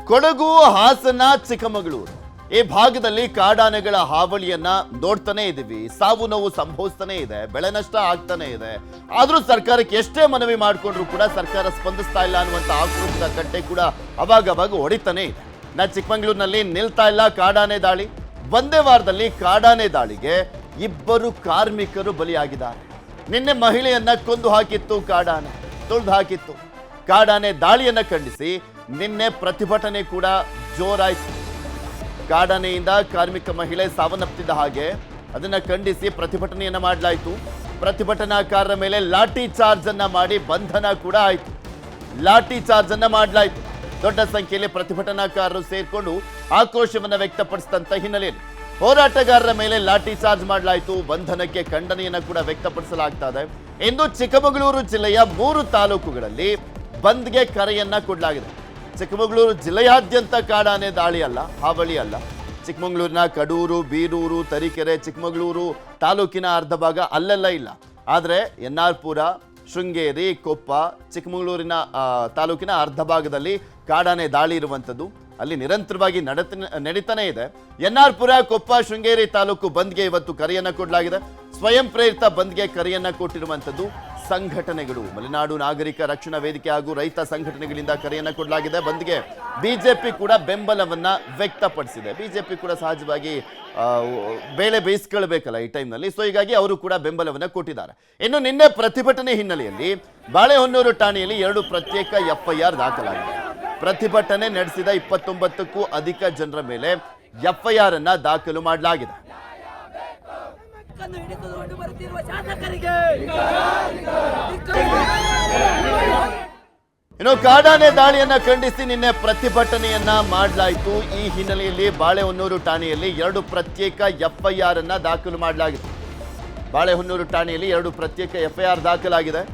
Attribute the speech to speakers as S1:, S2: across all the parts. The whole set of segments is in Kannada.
S1: ಕೊಡಗು, ಹಾಸನ, ಚಿಕ್ಕಮಗಳೂರು ಈ ಭಾಗದಲ್ಲಿ ಕಾಡಾನೆಗಳ ಹಾವಳಿಯನ್ನ ನೋಡ್ತಾನೆ ಇದೀವಿ. ಸಾವು ನೋವು ಸಂಭವಿಸ್ತಾನೆ ಇದೆ, ಬೆಳೆ ನಷ್ಟ ಆಗ್ತಾನೆ ಇದೆ. ಆದ್ರೂ ಸರ್ಕಾರಕ್ಕೆ ಎಷ್ಟೇ ಮನವಿ ಮಾಡಿಕೊಂಡ್ರು ಕೂಡ ಸರ್ಕಾರ ಸ್ಪಂದಿಸ್ತಾ ಇಲ್ಲ ಅನ್ನುವಂತ ಆಕ್ರೋಶದ ಕಟ್ಟೆ ಕೂಡ ಅವಾಗ ಹೊಡಿತಾನೆ ಇದೆ. ಚಿಕ್ಕಮಗಳೂರಿನಲ್ಲಿ ನಿಲ್ತಾ ಇಲ್ಲ ಕಾಡಾನೆ ದಾಳಿ. ಒಂದೇ ವಾರದಲ್ಲಿ ಕಾಡಾನೆ ದಾಳಿಗೆ 2 ಕಾರ್ಮಿಕರು ಬಲಿಯಾಗಿದ್ದಾರೆ. ನಿನ್ನೆ ಮಹಿಳೆಯನ್ನ ಕೊಂದು ಹಾಕಿತ್ತು ಕಾಡಾನೆ, ತುಳಿದು ಹಾಕಿತ್ತು. ಕಾಡಾನೆ ದಾಳಿಯನ್ನ ಖಂಡಿಸಿ ನಿನ್ನೆ ಪ್ರತಿಭಟನೆ ಕೂಡ ಜೋರಾಯಿತು. ಕಾಡಾನೆಯಿಂದ ಕಾರ್ಮಿಕ ಮಹಿಳೆ ಸಾವನ್ನಪ್ಪಿದ್ದ ಹಾಗೆ ಅದನ್ನ ಖಂಡಿಸಿ ಪ್ರತಿಭಟನೆಯನ್ನ ಮಾಡಲಾಯಿತು. ಪ್ರತಿಭಟನಾಕಾರರ ಮೇಲೆ ಲಾಠಿ ಚಾರ್ಜ್ ಅನ್ನ ಮಾಡಿ ಬಂಧನ ಕೂಡ ಆಯಿತು. ಲಾಠಿ ಚಾರ್ಜ್ ಅನ್ನ ಮಾಡಲಾಯಿತು. ದೊಡ್ಡ ಸಂಖ್ಯೆಯಲ್ಲಿ ಪ್ರತಿಭಟನಾಕಾರರು ಸೇರ್ಕೊಂಡು ಆಕ್ರೋಶವನ್ನ ವ್ಯಕ್ತಪಡಿಸಿದಂತ ಹಿನ್ನೆಲೆಯಲ್ಲಿ ಹೋರಾಟಗಾರರ ಮೇಲೆ ಲಾಠಿ ಚಾರ್ಜ್ ಮಾಡಲಾಯಿತು. ಬಂಧನಕ್ಕೆ ಖಂಡನೆಯನ್ನ ಕೂಡ ವ್ಯಕ್ತಪಡಿಸಲಾಗ್ತಾ ಇದೆ. ಇಂದು ಚಿಕ್ಕಮಗಳೂರು ಜಿಲ್ಲೆಯ 3 ತಾಲೂಕುಗಳಲ್ಲಿ ಬಂದ್ಗೆ ಕರೆಯನ್ನ ಕೊಡಲಾಗಿದೆ. ಚಿಕ್ಕಮಗಳೂರು ಜಿಲ್ಲೆಯಾದ್ಯಂತ ಕಾಡಾನೆ ದಾಳಿ ಅಲ್ಲ, ಹಾವಳಿ ಅಲ್ಲ. ಚಿಕ್ಕಮಗಳೂರಿನ ಕಡೂರು, ಬೀರೂರು, ತರೀಕೆರೆ, ಚಿಕ್ಕಮಗಳೂರು ತಾಲೂಕಿನ ಅರ್ಧ ಭಾಗ ಅಲ್ಲೆಲ್ಲ ಇಲ್ಲ. ಆದರೆ ಎನ್ನಾರ್ಪುರ, ಶೃಂಗೇರಿ, ಕೊಪ್ಪ, ಚಿಕ್ಕಮಗಳೂರಿನ ತಾಲೂಕಿನ ಅರ್ಧ ಭಾಗದಲ್ಲಿ ಕಾಡಾನೆ ದಾಳಿ ಇರುವಂಥದ್ದು ಅಲ್ಲಿ ನಿರಂತರವಾಗಿ ನಡೀತಾನೆ ಇದೆ. ಎನ್ನಾರ್ಪುರ, ಕೊಪ್ಪ, ಶೃಂಗೇರಿ ತಾಲೂಕು ಬಂದ್ಗೆ ಇವತ್ತು ಕರೆಯನ್ನ ಕೊಡಲಾಗಿದೆ. ಸ್ವಯಂ ಪ್ರೇರಿತ ಬಂದ್ಗೆ ಕರೆಯನ್ನ ಕೊಟ್ಟಿರುವಂಥದ್ದು ಸಂಘಟನೆಗಳು, ಮಲೆನಾಡು ನಾಗರಿಕ ರಕ್ಷಣಾ ವೇದಿಕೆ ಹಾಗೂ ರೈತ ಸಂಘಟನೆಗಳಿಂದ ಕರೆಯನ್ನ ಕೊಡಲಾಗಿದೆ. ಬಂದ್ಗೆ ಬಿಜೆಪಿ ಕೂಡ ಬೆಂಬಲವನ್ನ ವ್ಯಕ್ತಪಡಿಸಿದೆ. ಬಿಜೆಪಿ ಕೂಡ ಸಹಜವಾಗಿ ಬೇಳೆ ಬೇಯಿಸ್ಕೊಳ್ಬೇಕಲ್ಲ ಈ ಟೈಮ್ನಲ್ಲಿ, ಸೊ ಹೀಗಾಗಿ ಅವರು ಕೂಡ ಬೆಂಬಲವನ್ನ ಕೊಟ್ಟಿದ್ದಾರೆ. ಇನ್ನು ನಿನ್ನೆ ಪ್ರತಿಭಟನೆ ಹಿನ್ನೆಲೆಯಲ್ಲಿ ಬಾಳೆಹೊನ್ನೂರು ಠಾಣೆಯಲ್ಲಿ 2 ಪ್ರತ್ಯೇಕ FIR ದಾಖಲಾಗಿದೆ. ಪ್ರತಿಭಟನೆ ನಡೆಸಿದ 29ಕ್ಕೂ ಅಧಿಕ ಜನರ ಮೇಲೆ FIR ಅನ್ನ ದಾಖಲು ಮಾಡಲಾಗಿದೆ. ಇನ್ನು ಕಾಡಾನೆ ದಾಳಿಯನ್ನ ಖಂಡಿಸಿ ನಿನ್ನೆ ಪ್ರತಿಭಟನೆಯನ್ನ ಮಾಡಲಾಯಿತು. ಈ ಹಿನ್ನೆಲೆಯಲ್ಲಿ ಬಾಳೆಹೊನ್ನೂರು ಠಾಣೆಯಲ್ಲಿ 2 ಪ್ರತ್ಯೇಕ FIR ಅನ್ನ ದಾಖಲು ಮಾಡಲಾಗಿದೆ. ಬಾಳೆಹೊನ್ನೂರು ಠಾಣೆಯಲ್ಲಿ 2 ಪ್ರತ್ಯೇಕ FIR ದಾಖಲಾಗಿದೆ.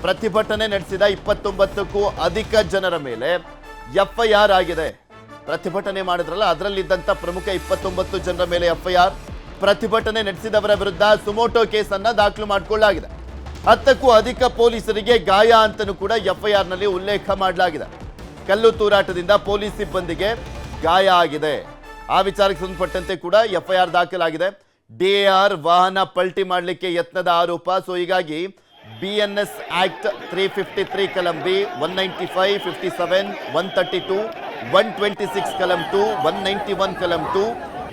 S1: ಪ್ರತಿಭಟನೆ ನಡೆಸಿದ 29ಕ್ಕೂ ಅಧಿಕ ಜನರ ಮೇಲೆ FIR ಆಗಿದೆ. ಪ್ರತಿಭಟನೆ ಮಾಡಿದ್ರಲ್ಲ ಅದರಲ್ಲಿದ್ದಂಥ ಪ್ರಮುಖ 29 ಜನರ ಮೇಲೆ FIR. ಪ್ರತಿಭಟನೆ ನಡೆಸಿದವರ ವಿರುದ್ಧ ಸುಮೋಟೋ ಕೇಸನ್ನ ದಾಖಲು ಮಾಡಿಕೊಳ್ಳಲಾಗಿದೆ. 10ಕ್ಕೂ ಅಧಿಕ ಪೊಲೀಸರಿಗೆ ಗಾಯ ಅಂತಲೂ ಕೂಡ FIR ನಲ್ಲಿ ಉಲ್ಲೇಖ ಮಾಡಲಾಗಿದೆ. ಕಲ್ಲು ತೂರಾಟದಿಂದ ಪೊಲೀಸ್ ಸಿಬ್ಬಂದಿಗೆ ಗಾಯ ಆಗಿದೆ. ಆ ವಿಚಾರಕ್ಕೆ ಸಂಬಂಧಪಟ್ಟಂತೆ ಕೂಡ FIR ದಾಖಲಾಗಿದೆ. DAR ವಾಹನ ಪಲ್ಟಿ ಮಾಡಲಿಕ್ಕೆ ಯತ್ನದ ಆರೋಪ. ಸೊ ಹೀಗಾಗಿ BNS ಆಕ್ಟ್ 353 ಕಲಂ ಬಿ, 195, 57, 132, 126 ಕಲಂ 2, 191 ಕಲಂ 2,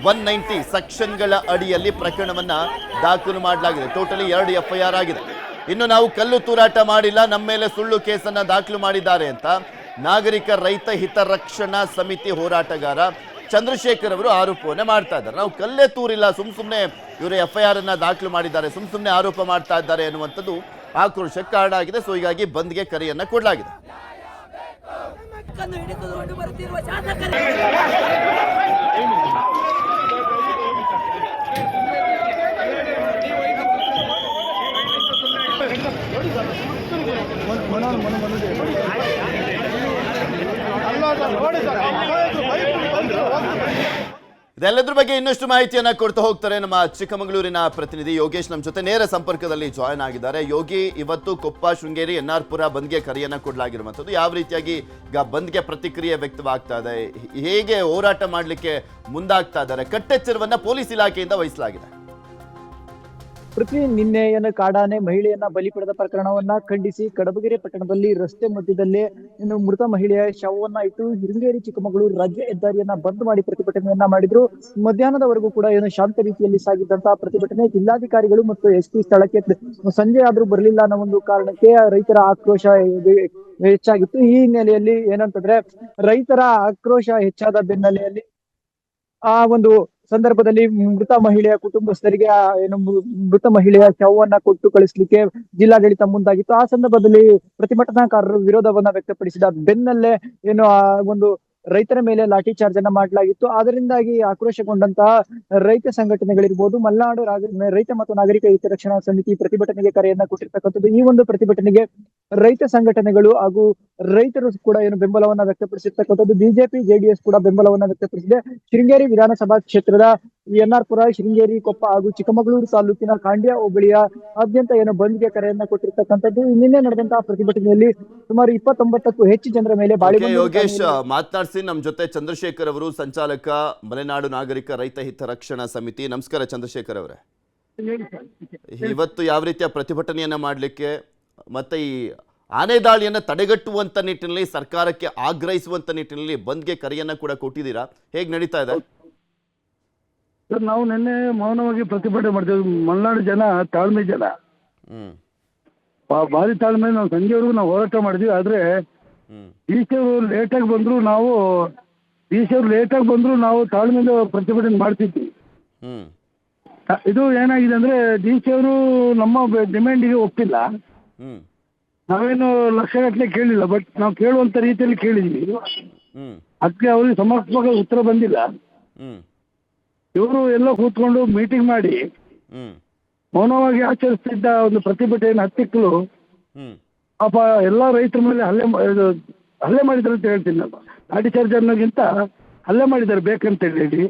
S1: 190 ಸೆಕ್ಷನ್ಗಳ ಅಡಿಯಲ್ಲಿ ಪ್ರಕರಣವನ್ನ ದಾಖಲು ಮಾಡಲಾಗಿದೆ. ಟೋಟಲಿ 2 FIR ಆಗಿದೆ. ಇನ್ನು ನಾವು ಕಲ್ಲು ತೂರಾಟ ಮಾಡಿಲ್ಲ, ನಮ್ಮ ಮೇಲೆ ಸುಳ್ಳು ಕೇಸನ್ನ ದಾಖಲು ಮಾಡಿದ್ದಾರೆ ಅಂತ ನಾಗರಿಕ ರೈತ ಹಿತರಕ್ಷಣಾ ಸಮಿತಿ ಹೋರಾಟಗಾರ ಚಂದ್ರಶೇಖರ್ ಅವರು ಆರೋಪವನ್ನ ಮಾಡ್ತಾ ಇದ್ದಾರೆ. ನಾವು ಕಲ್ಲೇ ತೂರಿಲ್ಲ, ಸುಮ್ಮನೆ ಇವರು FIR ಅನ್ನ ದಾಖಲು ಮಾಡಿದ್ದಾರೆ, ಸುಮ್ಮನೆ ಆರೋಪ ಮಾಡ್ತಾ ಇದ್ದಾರೆ ಅನ್ನುವಂಥದ್ದು ಆಕ್ರೋಶಕ್ಕೆ ಕಾರಣ ಆಗಿದೆ. ಸೊ ಹೀಗಾಗಿ ಬಂದ್ಗೆ ಕರೆಯನ್ನ ಕೊಡಲಾಗಿದೆ. ಇದೆಲ್ಲದ್ರ ಬಗ್ಗೆ ಇನ್ನಷ್ಟು ಮಾಹಿತಿಯನ್ನ ಕೊಡ್ತಾ ಹೋಗ್ತಾರೆ ನಮ್ಮ ಚಿಕ್ಕಮಗಳೂರಿನ ಪ್ರತಿನಿಧಿ ಯೋಗೇಶ್. ನಮ್ಮ ಜೊತೆ ನೇರ ಸಂಪರ್ಕದಲ್ಲಿ ಜಾಯ್ನ್ ಆಗಿದ್ದಾರೆ. ಯೋಗಿ, ಇವತ್ತು ಕೊಪ್ಪ, ಶೃಂಗೇರಿ, ಎನ್ನಾರ್ಪುರ ಬಂದ್ಗೆ ಕರೆಯನ್ನ ಕೊಡಲಾಗಿರುವಂಥದ್ದು. ಯಾವ ರೀತಿಯಾಗಿ ಈಗ ಬಂದ್ಗೆ ಪ್ರತಿಕ್ರಿಯೆ ವ್ಯಕ್ತವಾಗ್ತಾ ಇದೆ, ಹೇಗೆ ಹೋರಾಟ ಮಾಡಲಿಕ್ಕೆ ಮುಂದಾಗ್ತಾ ಇದ್ದಾರೆ, ಕಟ್ಟೆಚ್ಚರವನ್ನ ಪೊಲೀಸ್ ಇಲಾಖೆಯಿಂದ ವಹಿಸಲಾಗಿದೆ?
S2: ನಿನ್ನೆ ಕಾಡಾನೆ ಮಹಿಳೆಯನ್ನ ಬಲಿ ಪಡೆದ ಪ್ರಕರಣವನ್ನ ಖಂಡಿಸಿ ಕಡಬಗೆರೆ ಪಟ್ಟಣದಲ್ಲಿ ರಸ್ತೆ ಮಧ್ಯದಲ್ಲೇ ಮೃತ ಮಹಿಳೆಯ ಶವವನ್ನ ಇಟ್ಟು ಶೃಂಗೇರಿ ಚಿಕ್ಕಮಗಳೂರು ರಾಜ್ಯ ಹೆದ್ದಾರಿಯನ್ನ ಬಂದ್ ಮಾಡಿ ಪ್ರತಿಭಟನೆಯನ್ನ ಮಾಡಿದ್ರು. ಮಧ್ಯಾಹ್ನದವರೆಗೂ ಕೂಡ ಶಾಂತ ರೀತಿಯಲ್ಲಿ ಸಾಗಿದ್ದಂತಹ ಪ್ರತಿಭಟನೆ ಜಿಲ್ಲಾಧಿಕಾರಿಗಳು ಮತ್ತು SP ಸ್ಥಳಕ್ಕೆ ಸಂಜೆ ಆದ್ರೂ ಬರಲಿಲ್ಲ ಅನ್ನೋ ಒಂದು ಕಾರಣಕ್ಕೆ ರೈತರ ಆಕ್ರೋಶ ಹೆಚ್ಚಾಗಿತ್ತು. ಈ ಹಿನ್ನೆಲೆಯಲ್ಲಿ ಏನಂತಂದ್ರೆ ರೈತರ ಆಕ್ರೋಶ ಹೆಚ್ಚಾದ ಬೆನ್ನಲೆಯಲ್ಲಿ ಆ ಒಂದು ಸಂದರ್ಭದಲ್ಲಿ ಮೃತ ಮಹಿಳೆಯ ಕುಟುಂಬಸ್ಥರಿಗೆ ಮೃತ ಮಹಿಳೆಯ ಶವವನ್ನ ಕೊಟ್ಟು ಕಳಿಸ್ಲಿಕ್ಕೆ ಜಿಲ್ಲಾಡಳಿತ ಮುಂದಾಗಿತ್ತು. ಆ ಸಂದರ್ಭದಲ್ಲಿ ಪ್ರತಿಭಟನಾಕಾರರು ವಿರೋಧವನ್ನ ವ್ಯಕ್ತಪಡಿಸಿದ ಬೆನ್ನಲ್ಲೇ ಆ ಒಂದು ರೈತರ ಮೇಲೆ ಲಾಠಿ ಚಾರ್ಜ್ ಅನ್ನ ಮಾಡಲಾಗಿತ್ತು. ಅದರಿಂದಾಗಿ ಆಕ್ರೋಶಗೊಂಡಂತಹ ರೈತ ಸಂಘಟನೆಗಳಿರ್ಬೋದು, ಮಲೆನಾಡು ರೈತ ಮತ್ತು ನಾಗರಿಕ ಹಿತರಕ್ಷಣಾ ಸಮಿತಿ ಪ್ರತಿಭಟನೆಗೆ ಕರೆಯನ್ನ ಕೊಟ್ಟಿರ್ತಕ್ಕಂಥದ್ದು. ಈ ಒಂದು ಪ್ರತಿಭಟನೆಗೆ ರೈತ ಸಂಘಟನೆಗಳು ಹಾಗೂ ರೈತರು ಕೂಡ ಬೆಂಬಲವನ್ನ ವ್ಯಕ್ತಪಡಿಸಿರ್ತಕ್ಕಂಥದ್ದು. ಬಿಜೆಪಿ JDS ಕೂಡ ಬೆಂಬಲವನ್ನ ವ್ಯಕ್ತಪಡಿಸಿದೆ. ಶೃಂಗೇರಿ ವಿಧಾನಸಭಾ ಕ್ಷೇತ್ರದ ಎನ್ನಾರ್ಪುರ, ಶೃಂಗೇರಿ, ಕೊಪ್ಪ ಹಾಗೂ ಚಿಕ್ಕಮಗಳೂರು ತಾಲೂಕಿನ ಖಾಂಡ್ಯ ಹೋಬಳಿಯ ಆದ್ಯಂತ ಬಂದ್ಗೆ ಕರೆಯನ್ನ ಕೊಟ್ಟಿರ್ತಕ್ಕಂಥದ್ದು. ನಿನ್ನೆ ನಡೆದಂತಹ ಪ್ರತಿಭಟನೆಯಲ್ಲಿ ಸುಮಾರು 29ಕ್ಕೂ ಹೆಚ್ಚು ಜನರ ಮೇಲೆ
S1: ಯೋಗೇಶ್ ಮಾತನಾಡಿಸಿ. ನಮ್ಮ ಜೊತೆ ಚಂದ್ರಶೇಖರ್ ಅವರು, ಸಂಚಾಲಕ, ಮಲೆನಾಡು ನಾಗರಿಕ ರೈತ ಹಿತ ರಕ್ಷಣಾ ಸಮಿತಿ. ನಮಸ್ಕಾರ ಚಂದ್ರಶೇಖರ್ ಅವರೇ. ಇವತ್ತು ಯಾವ ರೀತಿಯ ಪ್ರತಿಭಟನೆಯನ್ನ ಮಾಡಲಿಕ್ಕೆ ಮತ್ತೆ ಈ ಆನೆ ದಾಳಿಯನ್ನ ತಡೆಗಟ್ಟುವಂತ ನಿಟ್ಟಿನಲ್ಲಿ, ಸರ್ಕಾರಕ್ಕೆ ಆಗ್ರಹಿಸುವಂತ ನಿಟ್ಟಿನಲ್ಲಿ ಬಂದ್ಗೆ ಕರೆಯನ್ನ ಕೂಡ ಕೊಟ್ಟಿದ್ದೀರಾ, ಹೇಗೆ ನಡೀತಾ ಇದೆ?
S3: ಸರ್, ನಾವು ನಿನ್ನೆ ಮೌನವಾಗಿ ಪ್ರತಿಭಟನೆ ಮಾಡ್ತೇವೆ. ಮಲೆನಾಡು ಜನ ತಾಳ್ಮೆ ಜನ, ಭಾರಿ ತಾಳ್ಮೆ. ನಾವು ಸಂಜೆವರೆಗೂ ನಾವು ಹೋರಾಟ ಮಾಡಿದ್ವಿ. ಆದ್ರೆ ಡಿಸಿಯವರು ಲೇಟಾಗಿ ಬಂದ್ರು ನಾವು ತಾಳ್ಮೆಯಿಂದ ಪ್ರತಿಭಟನೆ ಮಾಡ್ತಿದ್ವಿ. ಇದು ಏನಾಗಿದೆ ಅಂದ್ರೆ, ಡಿಸಿಯವರು ನಮ್ಮ ಡಿಮ್ಯಾಂಡಿಗೆ ಒಪ್ಪಿಲ್ಲ. ನಾವೇನು ಲಕ್ಷಗಟ್ಟಲೆ ಕೇಳಿಲ್ಲ, ಬಟ್ ನಾವು ಕೇಳುವಂತ ರೀತಿಯಲ್ಲಿ ಕೇಳಿದ್ವಿ. ಅದಕ್ಕೆ ಅವ್ರಿಗೆ ಸಮರ್ಪಕ ಉತ್ತರ ಬಂದಿಲ್ಲ. ಇವರು ಎಲ್ಲ ಕೂತ್ಕೊಂಡು ಮೀಟಿಂಗ್ ಮಾಡಿ ಮೌನವಾಗಿ ಆಚರಿಸ್ತಿದ್ದ ಒಂದು ಪ್ರತಿಭಟನೆಯನ್ನು ಹತ್ತಿಕ್ಕಲು ಪಾಪ ಎಲ್ಲ ರೈತರ ಮೇಲೆ ಹಲ್ಲೆ ಮಾಡಿದ್ದಾರೆ ಅಂತ ಹೇಳ್ತೀನಿ ನಾನು. ಲಾಠಿ ಚಾರ್ಜ್ ಅನ್ನೋಕ್ಕಿಂತ ಹಲ್ಲೆ ಮಾಡಿದ್ದಾರೆ ಬೇಕಂತ ಹೇಳಿ.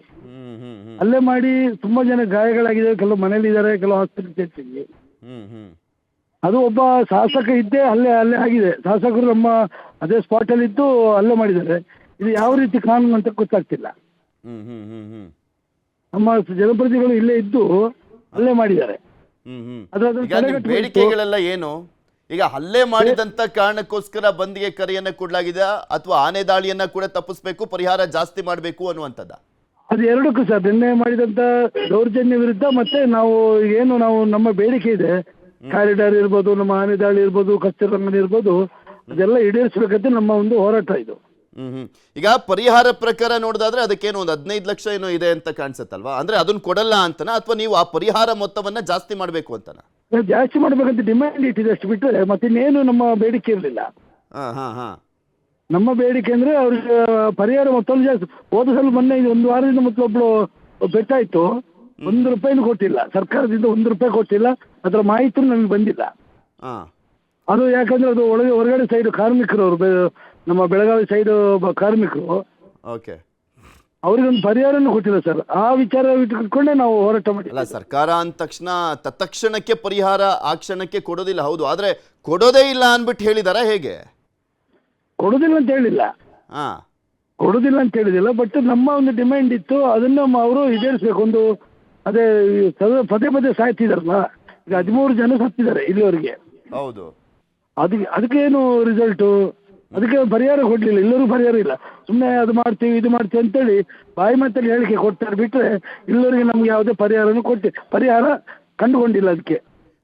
S3: ಹಲ್ಲೆ ಮಾಡಿ ತುಂಬಾ ಜನ ಗಾಯಗಳಾಗಿದೆ. ಕೆಲವು ಮನೇಲಿ ಇದ್ದಾರೆ, ಕೆಲವು ಹಾಸ್ಪಿಟಲ್ ಸೇರ್ತೀವಿ. ಅದು ಒಬ್ಬ ಶಾಸಕ ಇದ್ದೇ ಹಲ್ಲೆ ಆಗಿದೆ. ಶಾಸಕರು ನಮ್ಮ ಅದೇ ಸ್ಪಾಟ್ ಅಲ್ಲಿ ಇದ್ದು ಹಲ್ಲೆ ಮಾಡಿದ್ದಾರೆ. ಇದು ಯಾವ ರೀತಿ ಕಾನೂನು ಅಂತ ಗೊತ್ತಾಗ್ತಿಲ್ಲ. ನಮ್ಮ ಜನಪ್ರತಿನಿಧಿಗಳು ಇಲ್ಲೇ ಇದ್ದು ಹಲ್ಲೆ ಮಾಡಿದ್ದಾರೆ.
S1: ಬೇಡಿಕೆಗಳೆಲ್ಲ ಏನು? ಈಗ ಹಲ್ಲೆ ಮಾಡಿದಂತ ಕಾರಣಕ್ಕೋಸ್ಕರ ಬಂದ್ಗೆ ಕರೆಯನ್ನ ಕೊಡ್ಲಾಗಿದೆ, ಅಥವಾ ಆನೆ ದಾಳಿಯನ್ನ ಕೂಡ ತಪ್ಪಿಸ್ಬೇಕು, ಪರಿಹಾರ ಜಾಸ್ತಿ ಮಾಡಬೇಕು ಅನ್ನುವಂಥದ್ದ?
S3: ಅದು ಎರಡಕ್ಕೂ ಸರ್. ನಿನ್ನೆ ಮಾಡಿದಂತ ದೌರ್ಜನ್ಯ ವಿರುದ್ಧ ಮತ್ತೆ ನಾವು ನಮ್ಮ ಬೇಡಿಕೆ ಇದೆ. ಕಾರಿಡಾರ್ ಇರ್ಬೋದು, ನಮ್ಮ ಆನೆ ದಾಳಿ ಇರ್ಬೋದು, ಕಸ್ತೂರಿ ಇರ್ಬೋದು, ಅದೆಲ್ಲ ಈಡೇರಿಸಬೇಕಂತ ನಮ್ಮ ಒಂದು ಹೋರಾಟ ಇದು.
S1: ಈಗ ಪರಿಹಾರ ಪ್ರಕಾರ ನೋಡಿದಾದ್ರೆ ಅದಕ್ಕೇನು ಒಂದು 15 ಲಕ್ಷ ಏನೋ ಇದೆ ಅಂತ ಕಾಣಿಸುತ್ತಲ್ವಾ? ಅಂದ್ರೆ ಅದನ್ನ ಕೊಡಲ್ಲ ಅಂತನ, ಅಥವಾ ನೀವು ಆ ಪರಿಹಾರ ಮೊತ್ತವನ್ನ ಜಾಸ್ತಿ ಮಾಡಬೇಕು ಅಂತನ?
S3: ಜಾಸ್ತಿ ಮಾಡ್ಬೇಕಂತ ಡಿಮ್ಯಾಂಡ್ ಇಟ್ಟಿದೆ, ಅಷ್ಟು ಬಿಟ್ಟರೆ ಮತ್ತೆ ಇನ್ನೇನು ನಮ್ಮ ಬೇಡಿಕೆ ಇರಲಿಲ್ಲ. ನಮ್ಮ ಬೇಡಿಕೆ ಅಂದ್ರೆ ಅವ್ರಿಗೆ ಪರಿಹಾರ ಮೊತ್ತ ಜಾಸ್ತಿ. ಹೋದ ಸಲ ಮೊನ್ನೆ 1 ವಾರದಿಂದ ಮೊದಲು ಒಬ್ಳು ಬೆಟ್ಟಾಯ್ತು, ₹1 ಕೊಟ್ಟಿಲ್ಲ ಸರ್ಕಾರದಿಂದ, ₹1 ಕೊಟ್ಟಿಲ್ಲ. ಅದರ ಮಾಹಿತಿ ನಮಗೆ ಬಂದಿಲ್ಲ. ಅದು ಯಾಕಂದ್ರೆ ಅದು ಹೊರಗಡೆ ಸೈಡ್ ಕಾರ್ಮಿಕರು, ಅವರು ನಮ್ಮ ಬೆಳಗಾವಿ ಸೈಡ್ ಕಾರ್ಮಿಕರು, ಅವರಿಗೊಂದು ಪರಿಹಾರನೂ ಕೊಟ್ಟಿಲ್ಲ ಸರ್. ಆ ವಿಚಾರ ಇಟ್ಕೊಂಡೇ ನಾವು ಹೋರಾಟ ಮಾಡಿಲ್ಲ.
S1: ಸರ್ಕಾರ ಅಂದ ತಕ್ಷಣ ತತ್ಕ್ಷಣಕ್ಕೆ ಪರಿಹಾರ ಆ ಕ್ಷಣಕ್ಕೆ ಕೊಡೋದಿಲ್ಲ, ಹೌದು. ಆದ್ರೆ ಕೊಡೋದೇ ಇಲ್ಲ ಅನ್ಬಿಟ್ಟು ಹೇಳಿದಾರ, ಹೇಗೆ?
S3: ಕೊಡೋದಿಲ್ಲ ಅಂತ ಹೇಳಿದಿಲ್ಲ, ಬಟ್ ನಮ್ಮ ಒಂದು ಡಿಮ್ಯಾಂಡ್ ಇತ್ತು, ಅದನ್ನ ಅವರು ಈಡೇರಿಸಬೇಕು. ಒಂದು ಅದೇ ಪದೇ ಸಾಯ್ತಿದಾರಲ್ಲ, ಈಗ 13 ಜನ ಸತ್ತಿದ್ದಾರೆ ಇಲ್ಲಿವರೆಗೆ.
S1: ಹೌದು.
S3: ಅದಕ್ಕೇನು ರಿಸಲ್ಟು? ಅದಕ್ಕೆ ಪರಿಹಾರ ಕೊಡ್ಲಿಲ್ಲ, ಎಲ್ಲರೂ ಪರಿಹಾರ ಇಲ್ಲ. ಸುಮ್ಮನೆ ಅದು ಮಾಡ್ತೀವಿ ಇದು ಮಾಡ್ತೀವಿ ಅಂತೇಳಿ ಬಾಯಿ ಮಾತಲ್ಲಿ ಹೇಳಿಕೆ ಕೊಡ್ತಾರೆ ಬಿಟ್ರೆ ಇಲ್ಲವರೆಗೆ ನಮ್ಗೆ ಯಾವುದೇ ಪರಿಹಾರ ಕಂಡುಕೊಂಡಿಲ್ಲ ಅದಕ್ಕೆ.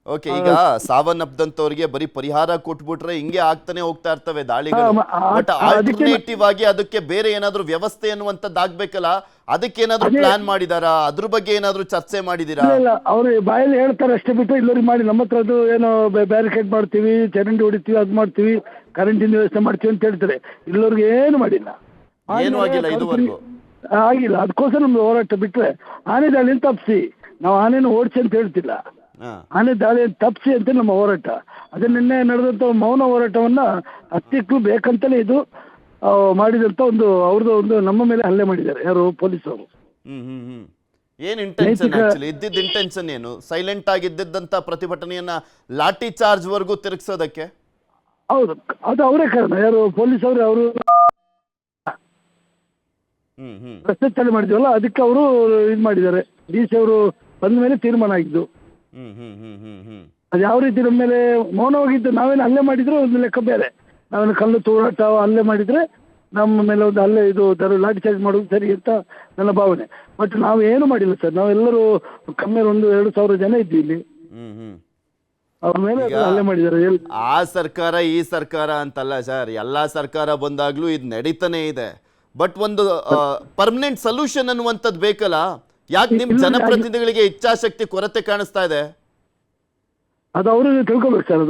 S1: ಓಕೆ, ಈಗ ಸಾವನ್ನಪ್ಪದಂತವ್ರಿಗೆ ಬರೀ ಪರಿಹಾರ ಕೊಟ್ಬಿಟ್ರೆ ಹಿಂಗೆ ಆಗ್ತಾನೆ ಹೋಗ್ತಾ ಇರ್ತವೆ ದಾಳಿಗಳು. ಬಟ್ ಆಲ್ಟರ್ನೇಟಿವ್ ಆಗಿ ಅದಕ್ಕೆ ಬೇರೆ ಏನಾದ್ರು ವ್ಯವಸ್ಥೆ ಅನ್ನುವಂಥದ್ದು ಆಗ್ಬೇಕಲ್ಲ, ಅದಕ್ಕೆ ಏನಾದ್ರು ಪ್ಲಾನ್ ಮಾಡಿದಾರಾ? ಅದ್ರ ಬಗ್ಗೆ ಏನಾದ್ರು ಚರ್ಚೆ ಮಾಡಿದೀರಾ?
S3: ಇಲ್ಲ, ಅವ್ರು ಬಾಯಲ್ಲಿ ಹೇಳ್ತಾರೆ ಅಷ್ಟೇ ಬಿಟ್ಟು ಇಲ್ಲವ್ರಿಗೆ ಮಾಡಿ. ನಮ್ಮ ಹತ್ರ ಅದು ಏನೋ ಬ್ಯಾರಿಕೇಡ್ ಮಾಡ್ತೀವಿ, ಚರಂಡಿ ಹೊಡಿತೀವಿ, ಅದು ಮಾಡ್ತೀವಿ, ಕರೆಂಟಿನ ವ್ಯವಸ್ಥೆ ಮಾಡ್ತೀವಿ ಅಂತ ಹೇಳ್ತಾರೆ. ಇಲ್ಲವ್ರಿಗೆ ಏನು ಮಾಡಿಲ್ಲ,
S1: ಏನು ಆಗಿಲ್ಲ ಇದುವರೆಗೂ,
S3: ಆಗಿಲ್ಲ. ಅದಕ್ಕೋಸ್ಕರ ನಮ್ದು ಹೋರಾಟ ಬಿಟ್ರೆ ಆನೆ ದಾಳಿಯನ್ನು ತಪ್ಪಿಸಿ, ನಾವು ಆನೆಯನ್ನು ಓಡಿಸಿ ಅಂತ ಹೇಳ್ತಿಲ್ಲ, ಆನೆ ದಾಳಿಯನ್ನು ತಪ್ಪಿಸಿ ಅಂತ ನಮ್ಮ ಹೋರಾಟ. ಅದೇ ನಿನ್ನೆ ನಡೆದಂತ ಮೌನ ಹೋರಾಟವನ್ನ ಹತ್ತಿಕ್ಕಲು ಬೇಕಂತಲೇ ಇದು ಮಾಡಿದಂತ ಅವ್ರದ್ದು ಒಂದು ನಮ್ಮ ಮೇಲೆ ಹಲ್ಲೆ ಮಾಡಿದ್ದಾರೆ, ಯಾರು ಪೊಲೀಸರು.
S1: ಏನ್ ಇಂಟೆನ್ಷನ್ ಇದ್ದಿದ್ದ ಇಂಟೆನ್ಷನ್ ಏನು? ಸೈಲೆಂಟ್ ಆಗಿದ್ದಂತ ಪ್ರತಿಭಟನೆಯನ್ನ ಲಾಠಿ ಚಾರ್ಜ್ ವರೆಗೂ ತಿರುಗಿಸೋದಕ್ಕೆ?
S3: ಹೌದು, ಅದು ಅವರೇ ಕಾರಣ. ಯಾರು ಪೊಲೀಸರು, ಅವರು ರಸ್ತೆ ತಡೆ ಮಾಡಿದ್ವಲ್ಲ, ಅದಕ್ಕೆ ಅವರು ಇದು ಮಾಡಿದ್ದಾರೆ. ಡಿಸಿ ಅವರು ಬಂದ ಮೇಲೆ ತೀರ್ಮಾನ ಆಗಿದ್ದು. ಅದು ಯಾವ ರೀತಿ ನಮ್ಮ ಮೇಲೆ ಮೌನವಾಗಿದ್ದು, ನಾವೇನು ಹಲ್ಲೆ ಮಾಡಿದ್ರು ಒಂದು ಲೆಕ್ಕ ಬೇರೆ. ನಾವೇನು ಕಲ್ಲು ತೂರಾಟ ಹಲ್ಲೆ ಮಾಡಿದ್ರೆ ನಮ್ಮ ಮೇಲೆ ಒಂದು ಹಲ್ಲೆ, ಇದು ಲಾಠಿ ಚಾರ್ಜ್ ಮಾಡೋದು ಸರಿ ಅಂತ ನನ್ನ ಭಾವನೆ. ಬಟ್ ನಾವು ಏನು ಮಾಡಿಲ್ಲ ಸರ್. ನಾವೆಲ್ಲರೂ ಕಮ್ಮಿ 1-2 ಸಾವಿರ ಜನ ಇದ್ವಿ ಇಲ್ಲಿ. ಅವ್ರ ಮೇಲೆ ಹಲ್ಲೆ ಮಾಡಿದ್ದಾರೆ.
S1: ಆ ಸರ್ಕಾರ ಈ ಸರ್ಕಾರ ಅಂತಲ್ಲ ಸರ್, ಎಲ್ಲಾ ಸರ್ಕಾರ ಬಂದಾಗ್ಲೂ ಇದು ನಡೀತಾನೆ ಇದೆ. ಬಟ್ ಒಂದು ಪರ್ಮನೆಂಟ್ ಸೊಲ್ಯೂಷನ್ ಅನ್ನುವಂಥದ್ದು ಬೇಕಲ್ಲ. ಯಾಕೆ ನಿಮ್ ಜನಪ್ರತಿನಿಧಿಗಳಿಗೆ ಇಚ್ಛಾಶಕ್ತಿ ಕೊರತೆ ಕಾಣಿಸ್ತಾ ಇದೆ?
S3: ಅದು ಅವರು ತಿಳ್ಕೊಬೇಕು ಸರ್.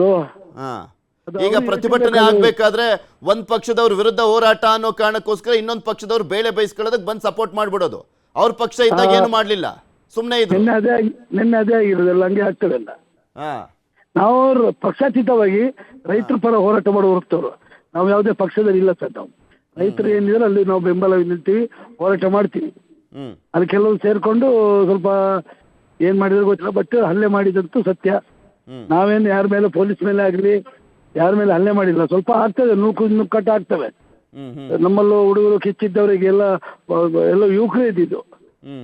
S3: ಅದು
S1: ಈಗ ಪ್ರತಿಭಟನೆ ಆಗ್ಬೇಕಾದ್ರೆ ಒಂದ್ ಪಕ್ಷದವ್ರ ವಿರುದ್ಧ ಹೋರಾಟ ಅನ್ನೋ ಕಾರಣಕ್ಕೋಸ್ಕರ ಇನ್ನೊಂದ್ ಪಕ್ಷದವ್ರು ಬೇಳೆ ಬಯಸ್ಕೊಳ್ಳೋದಕ್ಕೆ ಬಂದ್ ಸಪೋರ್ಟ್ ಮಾಡ್ಬಿಡೋದು. ಅವ್ರ ಪಕ್ಷ ಇದ್ದಾಗ ಏನು ಮಾಡ್ಲಿಲ್ಲ, ಸುಮ್ನೆ ಇದ್ರು.
S3: ನಿನ್ನೆ ಅದೇ ಆಗಿರೋದಲ್ಲ, ಹಂಗೆ ಆಗ್ತದಲ್ಲ. ನಾವು ಪಕ್ಷಾತೀತವಾಗಿ ರೈತರ ಪರ ಹೋರಾಟ ಮಾಡುವ ಹೊರತವರು ನಾವು ಯಾವುದೇ ಪಕ್ಷದಲ್ಲಿ ಇಲ್ಲ ಸರ್. ನಾವು ರೈತರು ಏನಿದ್ರೆ ಅಲ್ಲಿ ನಾವು ಬೆಂಬಲ ನಿಲ್ತೀವಿ, ಹೋರಾಟ ಮಾಡ್ತೀವಿ. ಅದು ಕೆಲವು ಸೇರ್ಕೊಂಡು ಸ್ವಲ್ಪ ಏನ್ ಮಾಡಿದ್ರೆ ಗೊತ್ತಿಲ್ಲ, ಬಟ್ ಹಲ್ಲೆ ಮಾಡಿದಂತೂ ಸತ್ಯ. ನಾವೇನು ಯಾರ ಮೇಲೆ, ಪೊಲೀಸ್ ಮೇಲೆ ಆಗ್ಲಿ ಯಾರ ಮೇಲೆ ಹಲ್ಲೆ ಮಾಡಿಲ್ಲ. ಸ್ವಲ್ಪ ಆಗ್ತದೆ, ನುಕ್ಕಟ್ಟು ಆಗ್ತವೆ. ನಮ್ಮಲ್ಲೂ ಹುಡುಗರು ಕಿಚ್ಚಿದ್ದವರಿಗೆಲ್ಲ ಎಲ್ಲ ಯುವಕರೇ ಇದ್ದಿದ್ದು.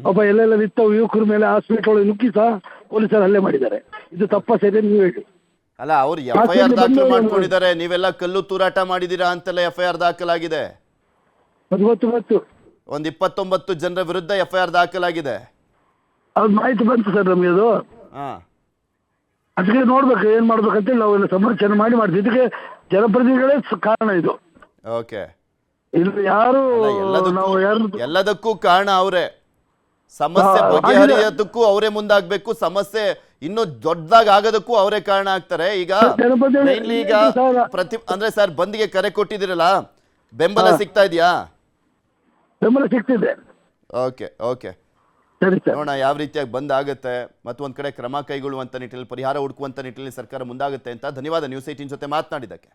S3: ಒಬ್ಬ ಎಲ್ಲೆಲ್ಲ ನಿಂತವು ಯುವಕರ ಮೇಲೆ ಹಾಸ್ಪಿಟಲ್ ಒಳಗೆ ನುಗ್ಗಿ ಸಹ ಪೊಲೀಸರು ಹಲ್ಲೆ ಮಾಡಿದ್ದಾರೆ. ಇದು ತಪ್ಪ ಸರಿ ನೀವು ಹೇಳಿ.
S1: ಅಲ್ಲ ಅವ್ರು FIR ದಾಖಲು ಮಾಡ್ಕೊಂಡಿದ್ದಾರೆ, ನೀವೆಲ್ಲ ಕಲ್ಲು ತೂರಾಟ ಮಾಡಿದೀರಾ ಅಂತೆಲ್ಲ FIR ದಾಖಲಾಗಿದೆ.
S3: ಗೊತ್ತು
S1: ಒಂದ್ 29 ಜನರ ವಿರುದ್ಧ FIR ದಾಖಲಾಗಿದೆ.
S3: ಅದು ಮಾಹಿತಿ ಬಂತು ಸರ್ ನಮಗೆ. ಅದು
S1: ಹಾ,
S3: ಅದಕ್ಕೆ ನೋಡ್ಬೇಕು ಏನ್ ಮಾಡ್ಬೇಕಂತೇಳಿ ನಾವೆಲ್ಲ ಸಂರಕ್ಷಣೆ ಮಾಡ್ತೀವಿ. ಇದಕ್ಕೆ ಜನಪ್ರತಿನಿಧಿಗಳೇ ಕಾರಣ. ಇದು
S1: ಓಕೆ.
S3: ಇಲ್ಲಿ ಯಾರು ನಾವು ಯಾರು
S1: ಎಲ್ಲದಕ್ಕೂ ಕಾರಣ ಅವರೇ. ಸಮಸ್ಯೆ ಬಗೆಹರಿಯೋದಕ್ಕೂ ಅವರೇ ಮುಂದಾಗಬೇಕು, ಸಮಸ್ಯೆ ಇನ್ನೂ ದೊಡ್ಡದಾಗಿ ಆಗೋದಕ್ಕೂ ಅವರೇ ಕಾರಣ ಆಗ್ತಾರೆ. ಈಗ mainly ಈಗ ಅಂದ್ರೆ ಸರ್ ಬಂದ್ಗೆ ಕರೆ ಕೊಟ್ಟಿದ್ದೀರಲ್ಲ, ಬೆಂಬಲ ಸಿಗ್ತಾ ಇದೆಯಾ?
S3: ಬೆಂಬಲ ಸಿಗ್ತಿದೆ.
S1: ಓಕೆ ಓಕೆ,
S3: ಸರಿ ಸರ್.
S1: ನೋಡೋಣ ಯಾವ ರೀತಿಯಾಗಿ ಬಂದ್ ಆಗುತ್ತೆ ಮತ್ತು ಒಂದ್ ಕಡೆ ಕ್ರಮ ಕೈಗೊಳ್ಳುವಂತ ನಿಟ್ಟಿನಲ್ಲಿ, ಪರಿಹಾರ ಹುಡುಕುವಂತ ನಿಟ್ಟಿನಲ್ಲಿ ಸರ್ಕಾರ ಮುಂದಾಗುತ್ತೆ ಅಂತ. ಧನ್ಯವಾದ ನ್ಯೂಸ್ 18 ಜೊತೆ ಮಾತನಾಡಿದ್ದಕ್ಕೆ.